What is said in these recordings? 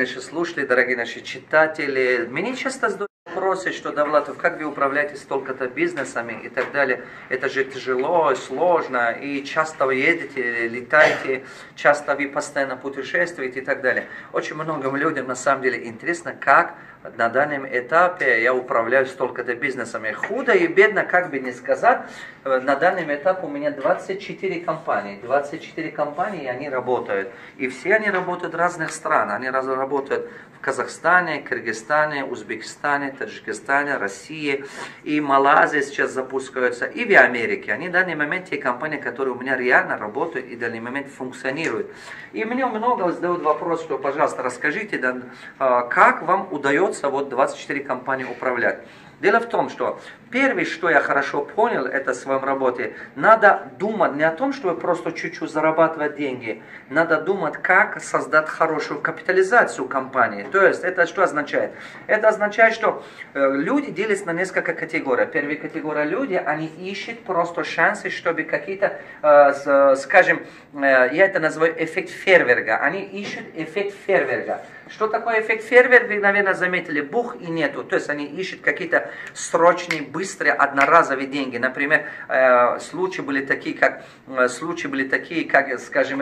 наши слушатели, дорогие наши читатели. Меня часто задают вопросы, что Давлатов, как вы управляете столько-то бизнесами и так далее. Это же тяжело, сложно, и часто вы едете, летаете, часто вы постоянно путешествуете и так далее. Очень многим людям на самом деле интересно, как на данном этапе я управляю столько-то бизнесами. Худо и бедно, как бы не сказать, на данном этапе у меня 24 компании. 24 компании, они работают. И все они работают в разных странах. Они работают в Казахстане, Кыргызстане, Узбекистане, Таджикистане, России. И Малайзия сейчас запускаются. И в Америке. Они в данный момент те компании, которые у меня реально работают и в данный момент функционируют. И мне много задают вопрос, что, пожалуйста, расскажите, как вам удается вот 24 компании управлять. Дело в том, что первое, что я хорошо понял, это в своем работе, надо думать не о том, чтобы просто чуть-чуть зарабатывать деньги, надо думать, как создать хорошую капитализацию компании. То есть, это что означает? Это означает, что люди делятся на несколько категорий. Первая категория люди, они ищут просто шансы, чтобы какие-то, скажем, я это называю эффект фейерверка. Они ищут эффект фейерверка. Что такое эффект фейерверка, вы, наверное, заметили, бух и нету. То есть они ищут какие-то срочные, быстрые, одноразовые деньги. Например, случаи были такие, как, скажем,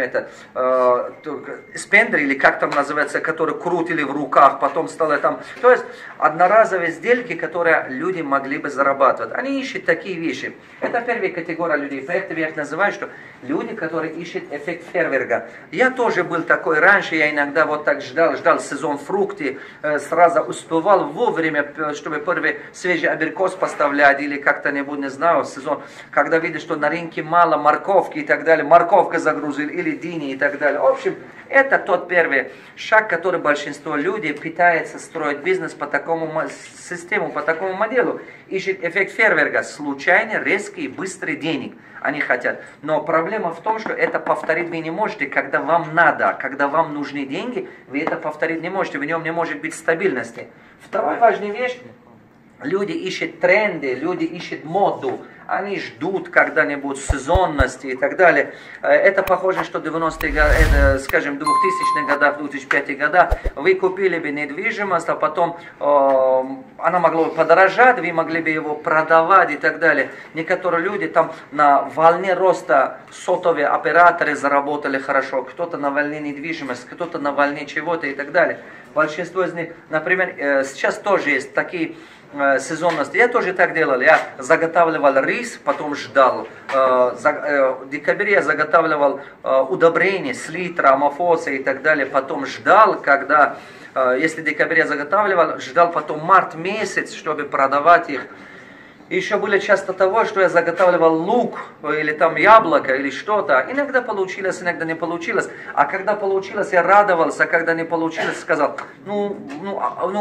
спендер, или как там называется, которые крутили в руках, потом стало там. То есть одноразовые сделки, которые люди могли бы зарабатывать. Они ищут такие вещи. Это первая категория людей. Поэтому я их называю, что люди, которые ищут эффект фейерверка. Я тоже был такой раньше, я иногда вот так ждал сезон фрукты, сразу успевал вовремя, чтобы первый свежий абрикос поставлять, или как-то нибудь, не знаю, сезон, когда видишь, что на рынке мало морковки и так далее, морковка загрузил, или дыни и так далее. В общем, это тот первый шаг, который большинство людей пытается строить бизнес по такому систему, по такому моделу. Ищет эффект фейерверка, случайный, резкий, быстрый денег они хотят. Но проблема в том, что это повторить вы не можете, когда вам надо, когда вам нужны деньги, вы это повторить не можете, в нем не может быть стабильности. Вторая важная вещь, люди ищут тренды, люди ищут моду. Они ждут когда-нибудь сезонности и так далее. Это похоже, что 90-е годы, скажем, 2000-х годах, 2005 годах, вы купили бы недвижимость, а потом она могла бы подорожать, вы могли бы его продавать и так далее. Некоторые люди там на волне роста сотовые операторы заработали хорошо, кто-то на волне недвижимости, кто-то на волне чего-то и так далее. Большинство из них, например, сейчас тоже есть такие сезонности. Я тоже так делал. Я заготавливал рис, потом ждал. В декабре я заготавливал удобрения, селитра, амофоса и так далее. Потом ждал, когда, если в декабре я заготавливал, ждал потом март месяц, чтобы продавать их. И еще было часто того, что я заготавливал лук, или там яблоко, или что-то. Иногда получилось, иногда не получилось. А когда получилось, я радовался, а когда не получилось, сказал,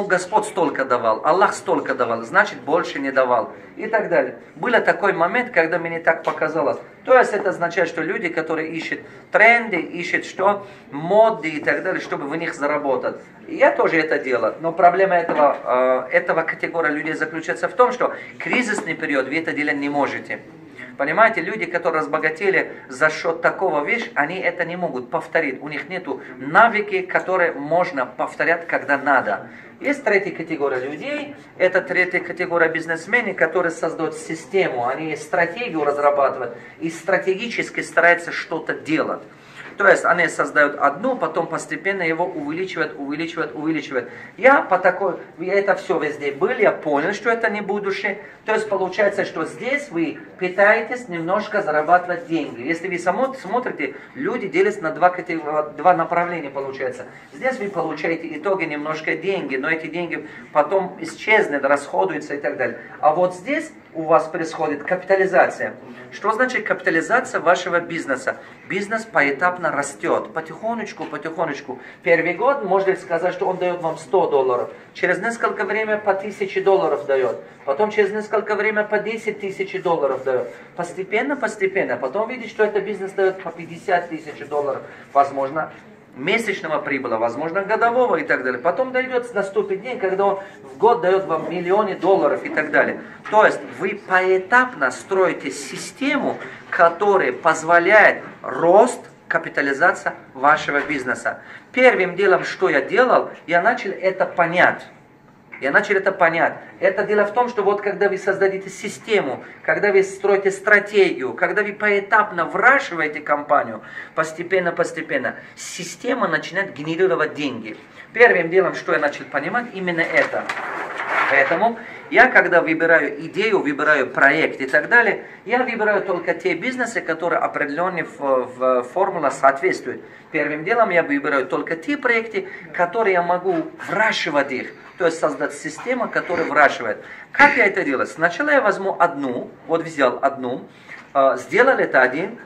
Господь столько давал, Аллах столько давал, значит больше не давал. И так далее. Был такой момент, когда мне так показалось. То есть это означает, что люди, которые ищут тренды, ищут что? Моды и так далее, чтобы в них заработать. И я тоже это делаю. Но проблема этого категории людей заключается в том, что кризисный период вы это делать не можете. Понимаете, люди, которые разбогатели за счет такого вещи, они это не могут повторить. У них нету навыки, которые можно повторять, когда надо. Есть третья категория людей, это третья категория бизнесменов, которые создают систему, они стратегию разрабатывают и стратегически стараются что-то делать. То есть они создают одну, потом постепенно его увеличивают. Я это все везде был, я понял, что это не будущее. То есть получается, что здесь вы пытаетесь немножко зарабатывать деньги. Если вы смотрите, люди делятся на два направления, получается. Здесь вы получаете итоги немножко деньги, но эти деньги потом исчезнут, расходуются и так далее. А вот здесь у вас происходит капитализация. Что значит капитализация вашего бизнеса? Бизнес поэтапно растет, потихонечку. Первый год можно сказать, что он дает вам $100. Через несколько времени по $1000 дает. Потом через несколько времени по $10 000 дает. Постепенно. Потом видите, что этот бизнес дает по $50 000. Возможно, месячного прибыла, возможно, годового и так далее. Потом наступит день, когда он в год дает вам миллионы долларов и так далее. То есть вы поэтапно строите систему, которая позволяет рост, капитализация вашего бизнеса. Первым делом, что я делал, я начал это понять. Это дело в том, что вот когда вы создадите систему, когда вы строите стратегию, когда вы поэтапно вращиваете компанию, постепенно, система начинает генерировать деньги. Первым делом, что я начал понимать, именно это. Поэтому я, когда выбираю идею, выбираю проект и так далее, я выбираю только те бизнесы, которые определенной формуле соответствуют. Первым делом я выбираю только те проекты, которые я могу вращивать их. То есть создать систему, которая вращивает. Как я это делаю? Сначала я возьму одну, вот взял одну, сделал это один,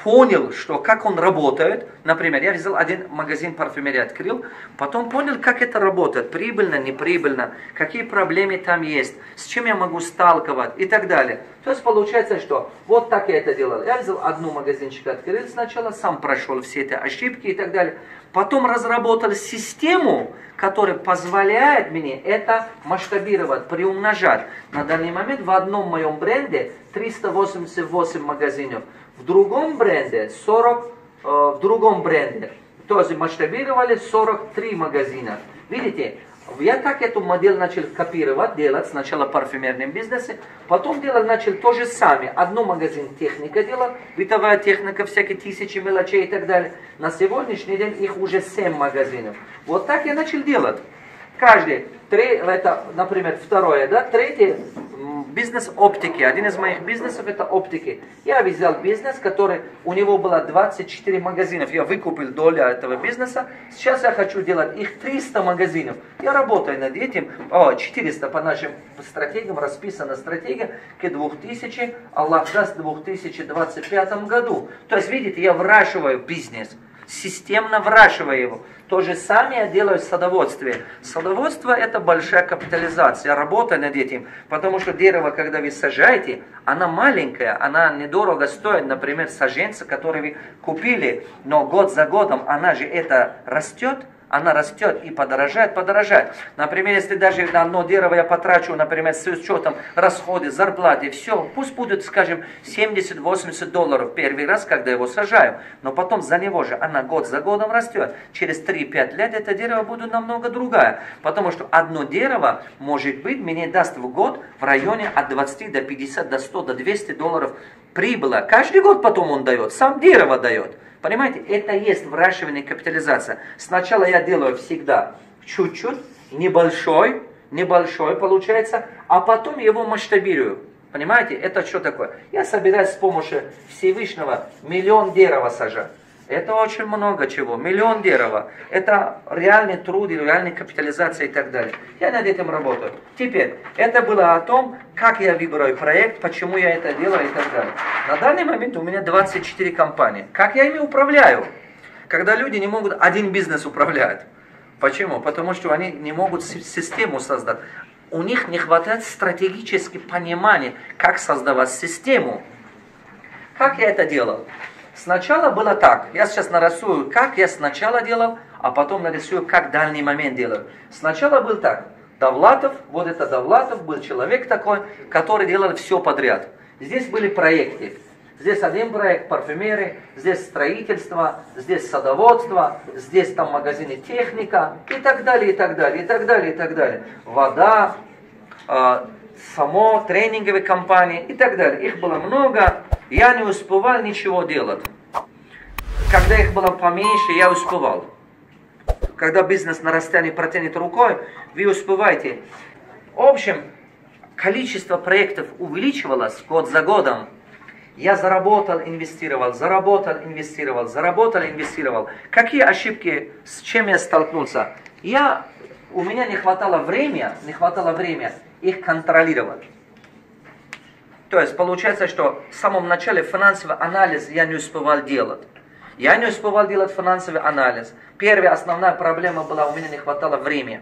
понял, что как он работает. Например, я взял один магазин парфюмерии, открыл, потом понял, как это работает, прибыльно, неприбыльно, какие проблемы там есть, с чем я могу сталкиваться и так далее. То есть получается, что вот так я это делал. Я взял одну магазинчик, открыл сначала, сам прошел все эти ошибки и так далее. Потом разработал систему, которая позволяет мне это масштабировать, приумножать. На данный момент в одном моем бренде 388 магазинов, в другом бренде 40, в другом бренде. То есть масштабировали 43 магазина. Видите, я так эту модель начал копировать, делать сначала в парфюмерном бизнесе, потом начал то же самое. Одну магазин техника делал, бытовая техника, всякие тысячи мелочей и так далее. На сегодняшний день их уже 7 магазинов. Вот так я начал делать. Каждый, это, например, второе, да, третье, бизнес оптики. Один из моих бизнесов это оптики. Я взял бизнес, который у него было 24 магазинов. Я выкупил долю этого бизнеса. Сейчас я хочу делать их 300 магазинов. Я работаю над этим. 400 по нашим стратегиям, расписана стратегия к 2000, Аллах даст, 2025 году. То есть, видите, я вращиваю бизнес. Системно вращиваю его. То же самое я делаю в садоводстве. Садоводство это большая капитализация. Я работаю над этим, потому что дерево, когда вы сажаете, она маленькая, она недорого стоит. Например, саженцы, которые вы купили, но год за годом она же это растет. Она растет и подорожает. Например, если даже на одно дерево я потрачу, например, с учетом расходы, зарплаты, все, пусть будет, скажем, $70-80 первый раз, когда его сажаю. Но потом за него же она год за годом растет. Через 3-5 лет это дерево будет намного другое. Потому что одно дерево, может быть, мне даст в год в районе от 20 до 50, до 100, до $200 прибыла. Каждый год потом он дает, сам дерево дает. Понимаете, это есть вращивание, капитализация. Сначала я делаю всегда чуть-чуть, небольшой получается, а потом его масштабирую. Понимаете, это что такое? Я собираюсь с помощью Всевышнего 1 000 000 дерева сажать. Это очень много чего. 1 000 000 дерева. Это реальный труд, реальная капитализация и так далее. Я над этим работаю. Теперь, это было о том, как я выбираю проект, почему я это делаю и так далее. На данный момент у меня 24 компании. Как я ими управляю? Когда люди не могут один бизнес управлять. Почему? Потому что они не могут систему создать. У них не хватает стратегического понимания, как создавать систему. Как я это делал? Сначала было так. Я сейчас нарисую, как я сначала делал, а потом нарисую, как в дальний момент делаю. Сначала был так. Довлатов, вот это Довлатов, был человек такой, который делал все подряд. Здесь были проекты. Здесь один проект парфюмерии, здесь строительство, здесь садоводство, здесь там магазины техника и так далее, и так далее, и так далее, и так далее. Вода, само тренинговые компании и так далее. Их было много, я не успевал ничего делать. Когда их было поменьше, я успевал. Когда бизнес на расстоянии протянет рукой, вы успеваете. В общем, количество проектов увеличивалось год за годом. Я заработал, инвестировал. Какие ошибки, с чем я столкнулся? У меня не хватало времени их контролировать. То есть получается, что в самом начале финансовый анализ я не успевал делать. Я не успевал делать финансовый анализ. Первая основная проблема была, у меня не хватало времени.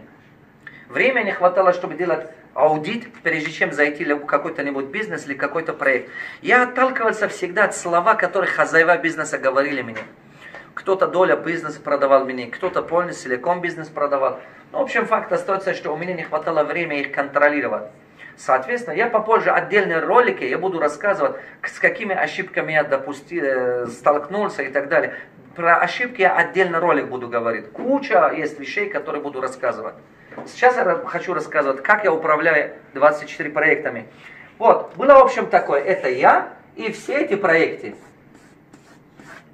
Времени не хватало, чтобы делать аудит, прежде чем зайти в какой-то бизнес или какой-то проект. Я отталкивался всегда от слова, которые хозяева бизнеса говорили мне. Кто-то доля бизнеса продавал мне, кто-то полностью целиком бизнес продавал. В общем, факт остается, что у меня не хватало времени их контролировать. Соответственно, я попозже отдельные ролики, я буду рассказывать, с какими ошибками я столкнулся и так далее. Про ошибки я отдельно ролик буду говорить. Куча есть вещей, которые буду рассказывать. Сейчас я хочу рассказывать, как я управляю 24 проектами. Вот, было в общем такое, это я и все эти проекты.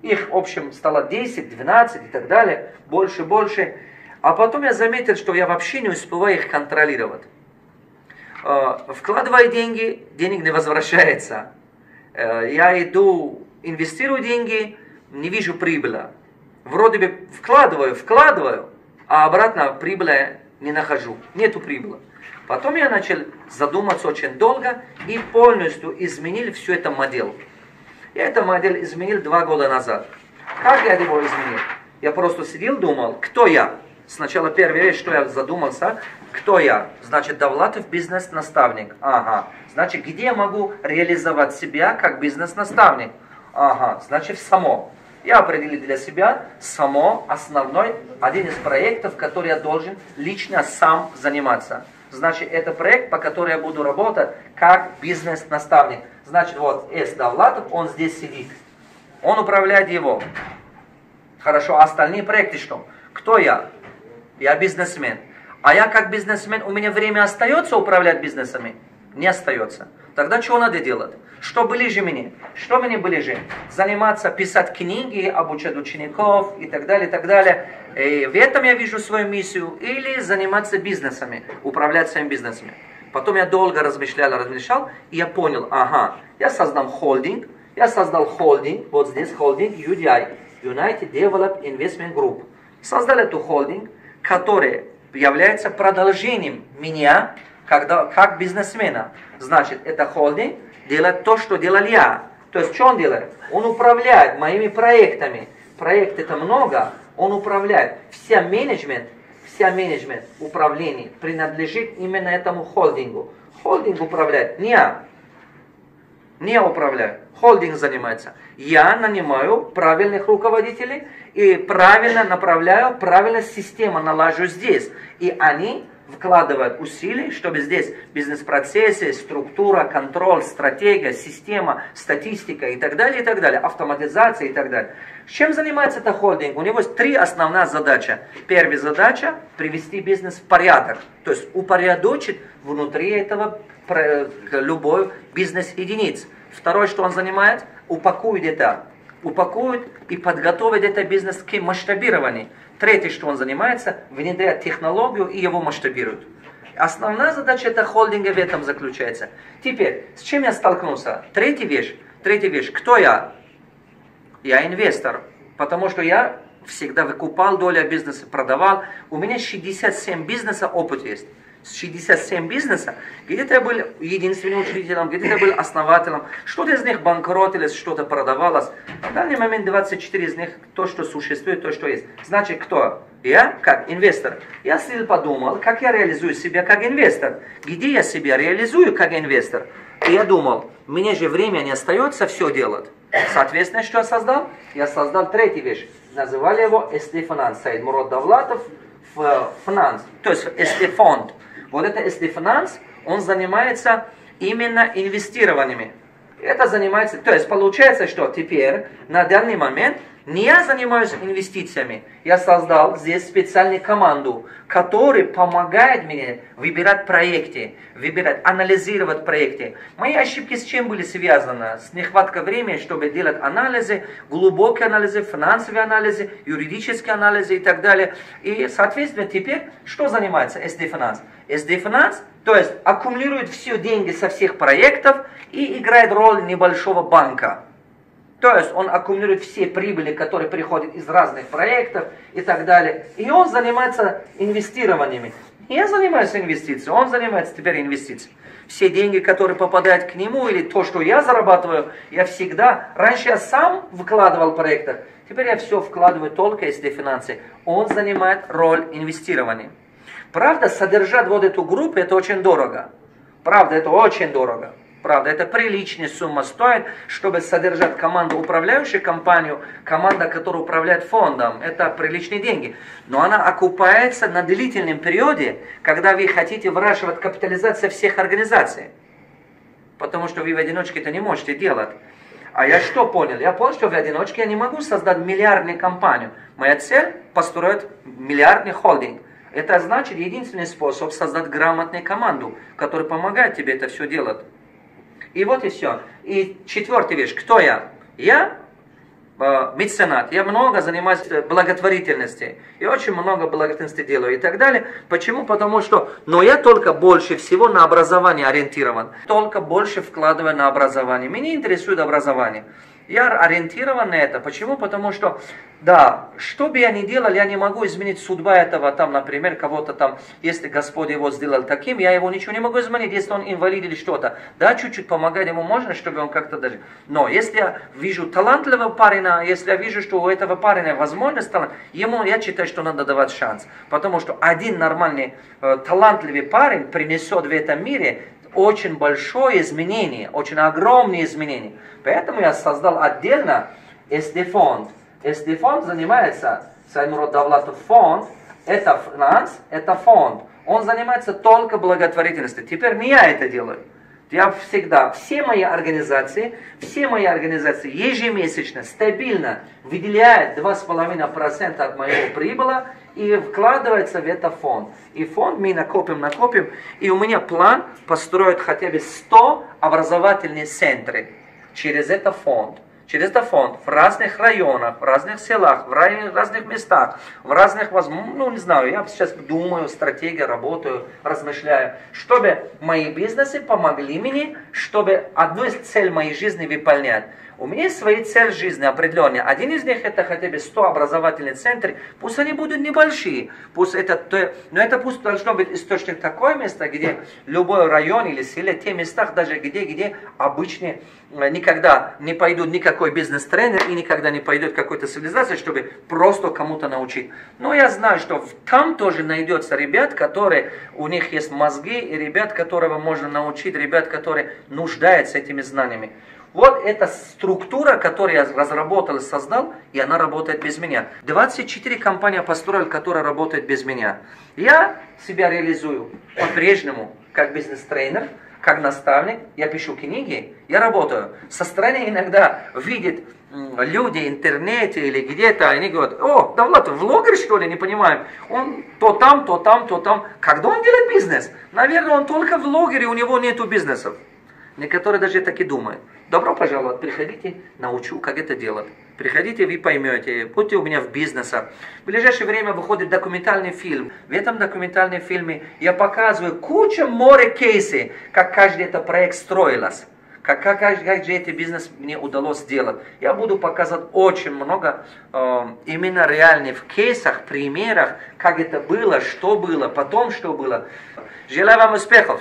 Их в общем стало 10, 12 и так далее, больше. А потом я заметил, что я вообще не успеваю их контролировать. Вкладываю деньги, денег не возвращается. Я иду, инвестирую деньги, не вижу прибыли. Вроде бы вкладываю, а обратно прибыли не нахожу. Нету прибыли. Потом я начал задуматься очень долго и полностью изменил всю эту модель. Я эту модель изменил 2 года назад. Как я его изменил? Я просто сидел, думал, кто я? Сначала первая вещь, что я задумался, кто я? Значит, Давлатов бизнес-наставник. Ага. Значит, где я могу реализовать себя как бизнес-наставник? Ага. Значит, само. Я определил для себя само основной, один из проектов, который я должен лично сам заниматься. Значит, это проект, по которому я буду работать как бизнес-наставник. Значит, вот С. Давлатов, он здесь сидит. Он управляет его. Хорошо, а остальные проекты что? Кто я? Я бизнесмен. А я как бизнесмен, у меня время остается управлять бизнесами? Не остается. Тогда что надо делать? Что ближе мне? Что мне ближе? Заниматься, писать книги, обучать учеников и так далее, и так далее. И в этом я вижу свою миссию. Или заниматься бизнесами, управлять своими бизнесами. Потом я долго размышлял, и я понял, ага, я создал холдинг, вот здесь холдинг UDI, United Development Investment Group. Создал эту холдинг, который является продолжением меня, как бизнесмена. Значит, это холдинг делает то, что делал я. То есть, что он делает? Он управляет моими проектами. Проектов-то много, он управляет. Вся менеджмент управления принадлежит именно этому холдингу. Холдинг управляет не я. Не я управляю. Холдинг занимается. Я нанимаю правильных руководителей и правильно направляю, правильно систему налажу здесь. И они вкладывают усилия, чтобы здесь бизнес-процессы, структура, контроль, стратегия, система, статистика и так далее, автоматизация и так далее. Чем занимается этот холдинг? У него есть 3 основных задачи. Первая задача – привести бизнес в порядок, то есть упорядочить внутри этого любой бизнес-единиц. Второе, что он занимает, упакует и подготовит этот бизнес к масштабированию. Третье, что он занимается, внедряет технологию и его масштабирует. Основная задача этого холдинга в этом заключается. Теперь, с чем я столкнулся? Третья вещь. Кто я? Я инвестор, потому что я всегда выкупал долю бизнеса, продавал. У меня 67 бизнеса опыт есть. 67 бизнеса, где-то я был единственным учредителем, где-то я был основателем, что-то из них банкротилось, что-то продавалось. На данный момент 24 из них то, что существует, то, что есть. Значит, кто? Я как инвестор. Я подумал, как я реализую себя как инвестор. Где я себя реализую как инвестор? И я думал, мне же время не остается все делать. Соответственно, что я создал? Я создал третью вещь. Называли его SD Finance. Саид Мурод Давлатов Finance. То есть SD фонд. Вот это SD Finance, он занимается именно инвестированиями. Это занимается, то есть получается, что теперь на данный момент не я занимаюсь инвестициями, я создал здесь специальную команду, которая помогает мне выбирать проекты, анализировать проекты. Мои ошибки с чем были связаны? С нехваткой времени, чтобы делать анализы, глубокие анализы, финансовые анализы, юридические анализы и так далее. И, соответственно, теперь что занимается SD Finance? SD Finance, то есть аккумулирует все деньги со всех проектов и играет роль небольшого банка. То есть он аккумулирует все прибыли, которые приходят из разных проектов и так далее. И он занимается инвестированиями. Я занимаюсь инвестициями, он занимается теперь инвестициями. Все деньги, которые попадают к нему, или то, что я зарабатываю, я всегда... Раньше я сам вкладывал в проекты, теперь я все вкладываю только из финансы. Он занимает роль инвестирования. Правда, содержать вот эту группу, это очень дорого. Правда, это очень дорого. правда, это приличная сумма стоит, чтобы содержать команду, управляющую компанию, команда, которая управляет фондом. Это приличные деньги. Но она окупается на длительном периоде, когда вы хотите выращивать капитализацию всех организаций. Потому что вы в одиночке это не можете делать. А я что понял? Я понял, что в одиночке я не могу создать миллиардную компанию. Моя цель – построить миллиардный холдинг. Это значит единственный способ создать грамотную команду, которая помогает тебе это все делать. И вот и все. И четвертая вещь. Кто я? Я меценат. Я много занимаюсь благотворительностью. И очень много благотворительности делаю и так далее. Почему? Потому что я только больше всего на образование ориентирован. Только больше вкладываю на образование. Меня интересует образование. Я ориентирован на это. Почему? Потому что, да, что бы я ни делал, я не могу изменить судьба этого, там, например, кого-то там, если Господь его сделал таким, я его ничего не могу изменить, если он инвалид или что-то. Да, чуть-чуть помогать ему можно, чтобы он как-то даже... Но если я вижу талантливого парня, если я вижу, что у этого парня возможность талант, ему, я считаю, что надо давать шанс. Потому что один нормальный, талантливый парень принесет в этом мире очень большое изменение, очень огромные изменения. Поэтому я создал отдельно SD-фонд. SD-фонд занимается, своим родом фонд, это финанс, это фонд. Он занимается только благотворительностью. Теперь не я это делаю. Я всегда, все мои организации ежемесячно, стабильно выделяют 2,5% от моего прибыла и вкладывается в этот фонд. И фонд мы накопим. И у меня план построить хотя бы 100 образовательных центров через этот фонд. Через этот фонд в разных районах, в разных селах, в разных местах, в разных возможностях, не знаю, я сейчас думаю, стратегия, работаю, размышляю, чтобы мои бизнесы помогли мне, чтобы одну из целей моей жизни выполнять. У меня есть свои цели жизни определенные. Один из них это хотя бы 100 образовательных центров. Пусть они будут небольшие. Но это пусть должно быть источник такое место, где любой район или селе, те места, даже где обычно никогда не пойдут никакой бизнес-тренер и никогда не пойдет какой-то цивилизации, чтобы просто кому-то научить. Но я знаю, что там тоже найдется ребят, которые, у них есть мозги, и ребят, которого можно научить, ребят, которые нуждаются этими знаниями. Вот эта структура, которую я разработал и создал, и она работает без меня. 24 компании построил, которые работают без меня. Я себя реализую по-прежнему как бизнес-тренер, как наставник, я пишу книги, я работаю. Со стороны иногда видят люди в интернете или где-то, они говорят: о, Давлат, влогер что ли, не понимаем. Он то там. Когда он делает бизнес? Наверное, он только влогер, и у него нету бизнесов. Некоторые даже так и думают. Добро пожаловать, приходите, научу, как это делать. Приходите, вы поймете, будьте у меня в бизнесе. В ближайшее время выходит документальный фильм. В этом документальном фильме я показываю море кейсов, как каждый этот проект строился. Как же этот бизнес мне удалось сделать. Я буду показывать очень много именно реальных кейсах, примерах, как это было, что было, потом что было. Желаю вам успехов!